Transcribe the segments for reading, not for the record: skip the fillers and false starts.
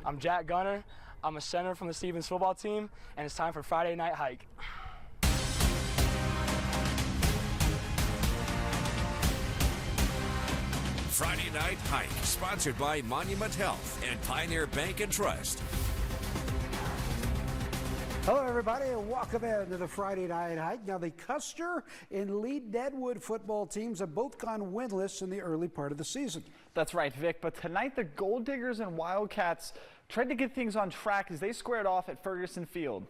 I'm Jack Gunner. I'm a center from the Stevens football team, and it's time for Friday Night Hike. Friday Night Hike, sponsored by Monument Health and Pioneer Bank and Trust. Hello, everybody, and welcome into the Friday Night Hike. Now, the Custer and Lead-Deadwood football teams have both gone winless in the early part of the season. That's right, Vic. But tonight, the Gold Diggers and Wildcats tried to get things on track as they squared off at Ferguson Field.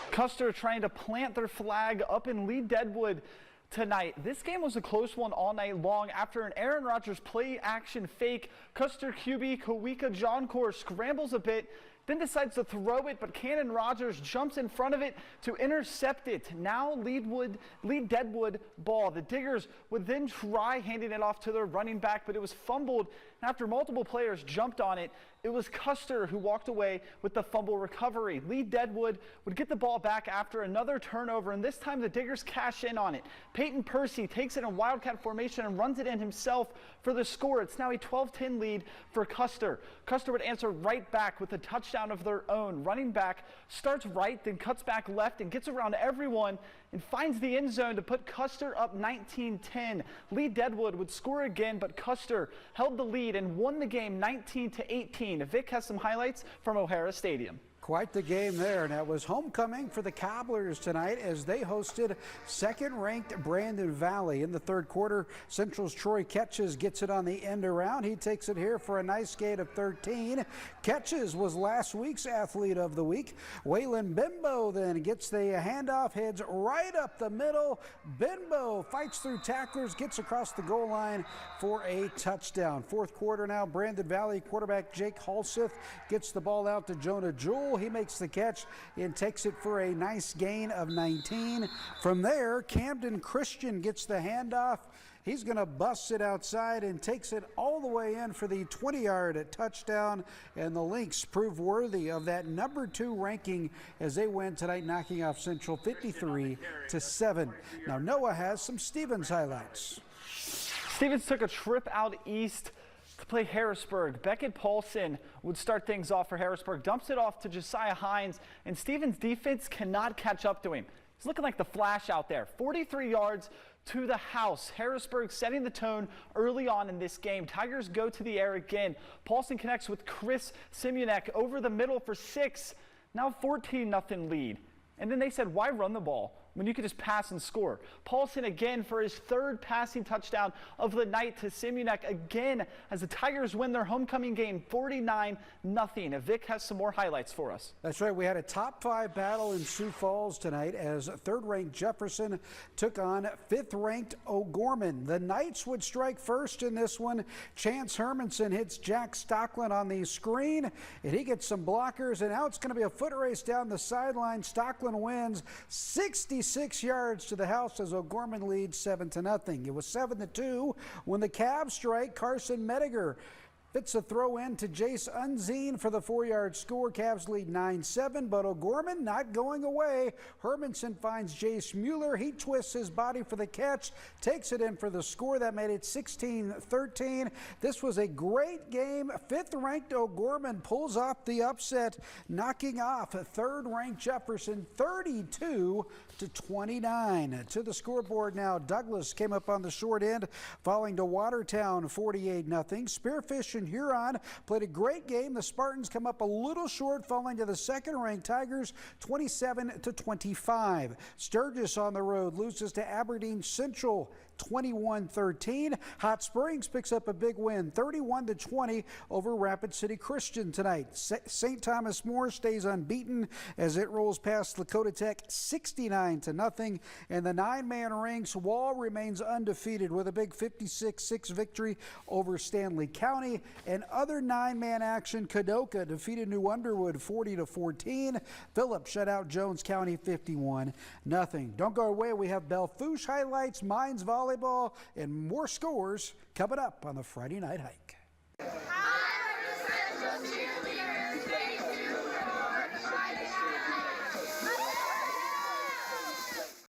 Custer trying to plant their flag up in Lead-Deadwood tonight. This game was a close one all night long. After an Aaron Rodgers play-action fake, Custer QB Kawika Johncore scrambles a bit, then decides to throw it, but Cannon Rogers jumps in front of it to intercept it. Now Lead-Deadwood ball. The Diggers would then try handing it off to their running back, but it was fumbled. And after multiple players jumped on it, it was Custer who walked away with the fumble recovery. Lead-Deadwood would get the ball back after another turnover, and this time the Diggers cash in on it. Peyton Percy takes it in Wildcat formation and runs it in himself for the score. It's now a 12-10 lead for Custer. Custer would answer right back with a touchdown of their own. Running back starts right, then cuts back left and gets around everyone and finds the end zone to put Custer up 19-10. Lead-Deadwood would score again, but Custer held the lead and won the game 19-18. Vic has some highlights from O'Hara Stadium. Quite the game there, and that was homecoming for the Cobblers tonight as they hosted second-ranked Brandon Valley. In the third quarter, Central's Troy Ketches gets it on the end around. He takes it here for a nice gain of 13. Ketches was last week's Athlete of the Week. Waylon Bimbo then gets the handoff, heads right up the middle. Bimbo fights through tacklers, gets across the goal line for a touchdown. Fourth quarter now, Brandon Valley quarterback Jake Halseth gets the ball out to Jonah Jewell. He makes the catch and takes it for a nice gain of 19. From there, Camden Christian gets the handoff. He's going to bust it outside and takes it all the way in for the 20-yard touchdown. And the Lynx prove worthy of that number 2 ranking as they win tonight, knocking off Central 53-7. Now, Noah has some Stevens highlights. Stevens took a trip out east to play Harrisburg. Beckett Paulson would start things off for Harrisburg, dumps it off to Josiah Hines, and Stevens' defense cannot catch up to him. He's looking like the Flash out there. 43 yards to the house. Harrisburg setting the tone early on in this game. Tigers go to the air again. Paulson connects with Chris Simunek over the middle for 6. Now 14-0 lead. And then they said, why run the ball when you could just pass and score? Paulson again for his third passing touchdown of the night to Simunek again as the Tigers win their homecoming game 49-0. Vic has some more highlights for us. That's right. We had a top 5 battle in Sioux Falls tonight as third-ranked Jefferson took on fifth-ranked O'Gorman. The Knights would strike first in this one. Chance Hermanson hits Jack Stocklin on the screen, and he gets some blockers, and now it's going to be a foot race down the sideline. Stocklin wins 66 yards to the house as O'Gorman leads 7-0. It was 7-2 when the Cavs strike. Carson Mediger fits a throw in to Jace Unzine for the 4-yard score. Cavs lead 9-7, but O'Gorman not going away. Hermanson finds Jace Mueller. He twists his body for the catch, takes it in for the score. That made it 16-13. This was a great game. Fifth-ranked O'Gorman pulls off the upset, knocking off third-ranked Jefferson 32-29. To the scoreboard now, Douglas came up on the short end, falling to Watertown 48-0. Spearfish and Huron played a great game. The Spartans come up a little short, falling to the second-ranked Tigers 27-25. Sturgis on the road loses to Aberdeen Central 21-13. Hot Springs picks up a big win 31-20 over Rapid City Christian tonight. St. Thomas More stays unbeaten as it rolls past Lakota Tech 69-0. And the 9-man ranks Wall remains undefeated with a big 56-6 victory over Stanley County. And other 9-man action, Kadoka defeated New Underwood 40-14. Phillip shut out Jones County 51-0. Don't go away. We have Belfouche highlights, Mines volleyball, and more scores coming up on the Friday Night Hike.